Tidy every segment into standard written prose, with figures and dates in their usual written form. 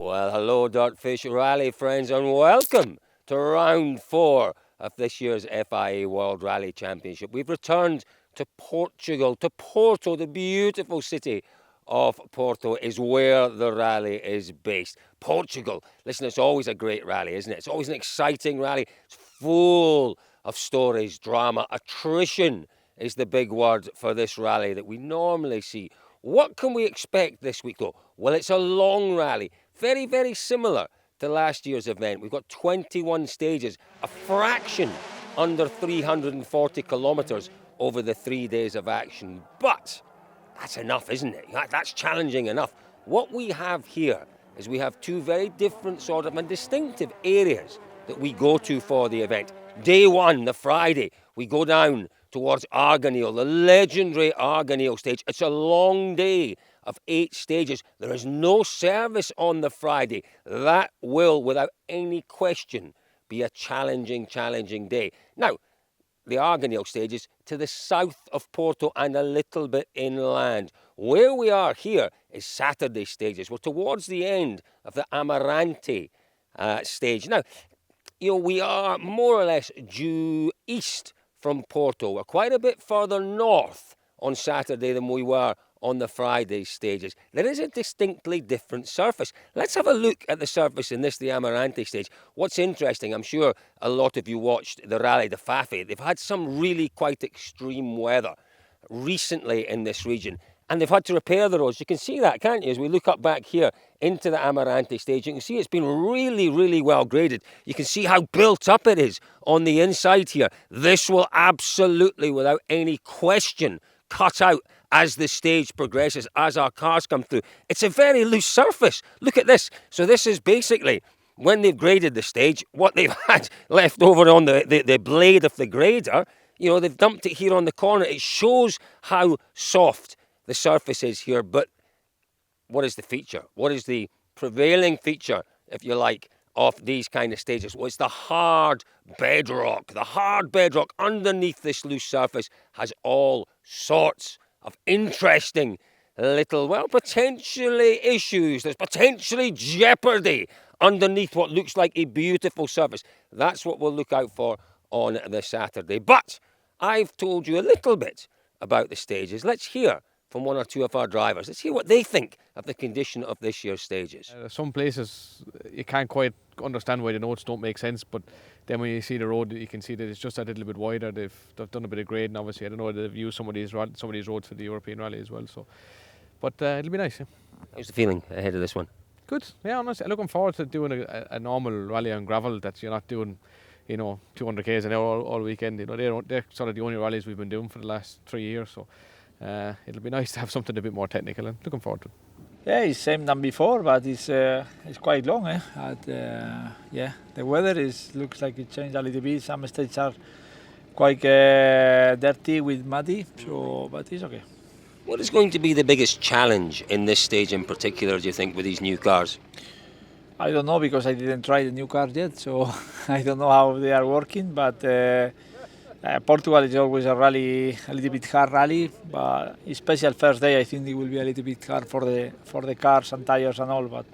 Well, hello, DirtFish Rally friends, and welcome to round 4 of this year's FIA World Rally Championship. We've returned to Portugal, to Porto, the beautiful city of Porto is where the rally is based. Portugal, listen, it's always a great rally, isn't it? It's always an exciting rally. It's full of stories, drama, attrition is the big word for this rally that we normally see. What can we expect this week, though? Well, it's a long rally, very, very similar to last year's event. We've got 21 stages, a fraction under 340 kilometres over the 3 days of action. But that's enough, isn't it? That's challenging enough. What we have here is we have two very different sort of and distinctive areas that we go to for the event. Day one, the Friday, we go down towards Arganil, the legendary Arganil stage. It's a long day of 8 stages. There is no service on the Friday. That will, without any question, be a challenging day. Now, the Arganil stages to the south of Porto and a little bit inland. Where we are here is Saturday stages. We're towards the end of the Amarante stage. Now, we are more or less due east from Porto. We're quite a bit further north on Saturday than we were on the Friday stages. There is a distinctly different surface. Let's have a look at the surface in this, the Amarante stage. What's interesting, I'm sure a lot of you watched the Rally de Fafe. They've had some really quite extreme weather recently in this region, and they've had to repair the roads. You can see that, can't you? As we look up back here into the Amarante stage, you can see it's been really, really well graded. You can see how built up it is on the inside here. This will absolutely, without any question, cut out as the stage progresses, as our cars come through. It's a very loose surface. Look at this. So this is basically, when they've graded the stage, what they've had left over on the blade of the grader. They've dumped it here on the corner. It shows how soft the surface is here. But what is the feature? What is the prevailing feature, if you like, of these kind of stages? Well, it's the hard bedrock. The hard bedrock underneath this loose surface has all sorts of interesting little, potentially issues. There's potentially jeopardy underneath what looks like a beautiful surface. That's what we'll look out for on the Saturday. But I've told you a little bit about the stages. Let's hear from one or two of our drivers. Let's hear what they think of the condition of this year's stages. Some places you can't quite understand why the notes don't make sense, but then when you see the road, you can see that it's just a little bit wider. They've done a bit of grading, obviously. I don't know whether they've used some of these roads for the European Rally as well. So, but it'll be nice. Yeah. How's the feeling ahead of this one? Good. Yeah, honestly, looking forward to doing a normal rally on gravel that you're not doing, 200 k's an hour all weekend. They're sort of the only rallies we've been doing for the last 3 years. So it'll be nice to have something a bit more technical, and looking forward to it. Yeah, it's same than before, but it's quite long. The weather looks like it changed a little bit. Some stages are quite dirty with muddy, but it's okay. What is going to be the biggest challenge in this stage in particular, do you think, with these new cars? I don't know, because I didn't try the new cars yet, so I don't know how they are working, but Portugal is always a little bit hard rally, but especially first day I think it will be a little bit hard for the cars and tires and all. But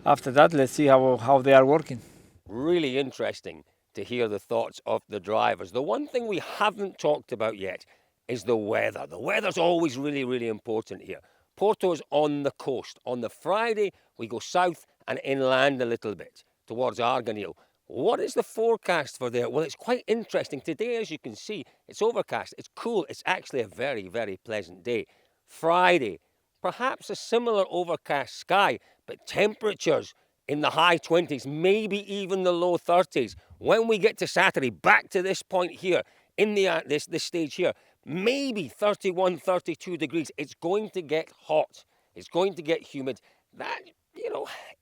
after that, let's see how they are working. Really interesting to hear the thoughts of the drivers. The one thing we haven't talked about yet is the weather. The weather's always really, really important here. Porto's on the coast. On the Friday, we go south and inland a little bit towards Arganil. What is the forecast for there? Well, it's quite interesting. Today, as you can see, it's overcast. It's cool. It's actually a very, very pleasant day. Friday, perhaps a similar overcast sky, but temperatures in the high 20s, maybe even the low 30s. When we get to Saturday, back to this point here, in this stage here, maybe 31, 32 degrees. It's going to get hot. It's going to get humid. That,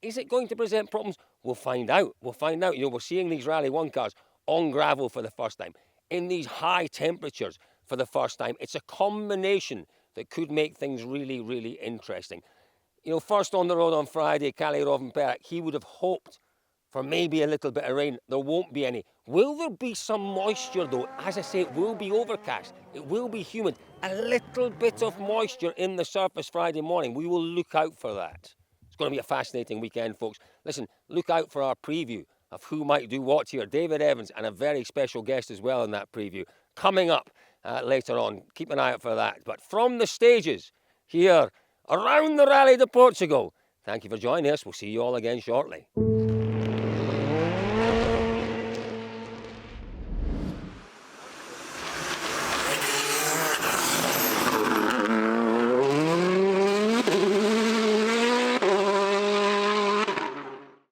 is it going to present problems? We'll find out. We're seeing these Rally 1 cars on gravel for the first time, in these high temperatures for the first time. It's a combination that could make things really, really interesting. First on the road on Friday, Kalle Rovanperä, he would have hoped for maybe a little bit of rain. There won't be any. Will there be some moisture though? As I say, it will be overcast. It will be humid. A little bit of moisture in the surface Friday morning. We will look out for that. going to be a fascinating weekend, folks. Listen, look out for our preview of who might do what here. David Evans and a very special guest as well in that preview coming up later on. Keep an eye out for that. But from the stages here around the Rally de Portugal, thank you for joining us. We'll see you all again shortly.